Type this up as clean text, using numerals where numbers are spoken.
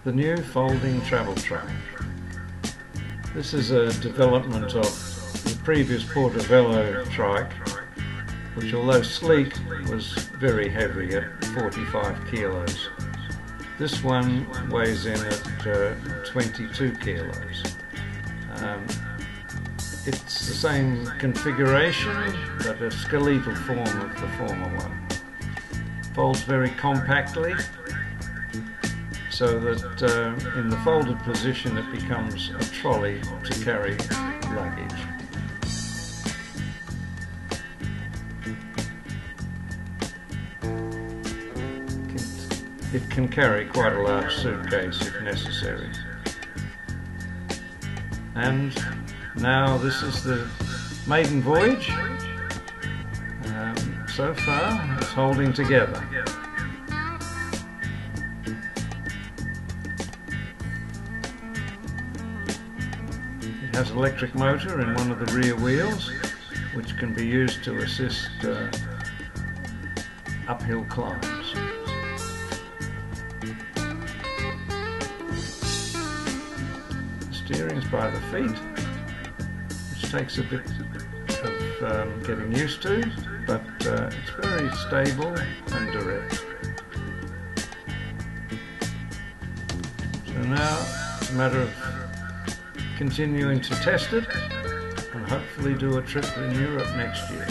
The new folding travel trike. This is a development of the previous Portobello trike, which although sleek was very heavy at 45 kilos. This one weighs in at 22 kilos. It's the same configuration, but a skeletal form of the former one. Folds very compactly, so that in the folded position it becomes a trolley to carry luggage. It can carry quite a large suitcase if necessary. And now this is the maiden voyage. So far it's holding together. It has an electric motor in one of the rear wheels, which can be used to assist uphill climbs. The steering is by the feet, which takes a bit of getting used to, but it's very stable and direct. So now it's a matter of continuing to test it and hopefully do a trip in Europe next year.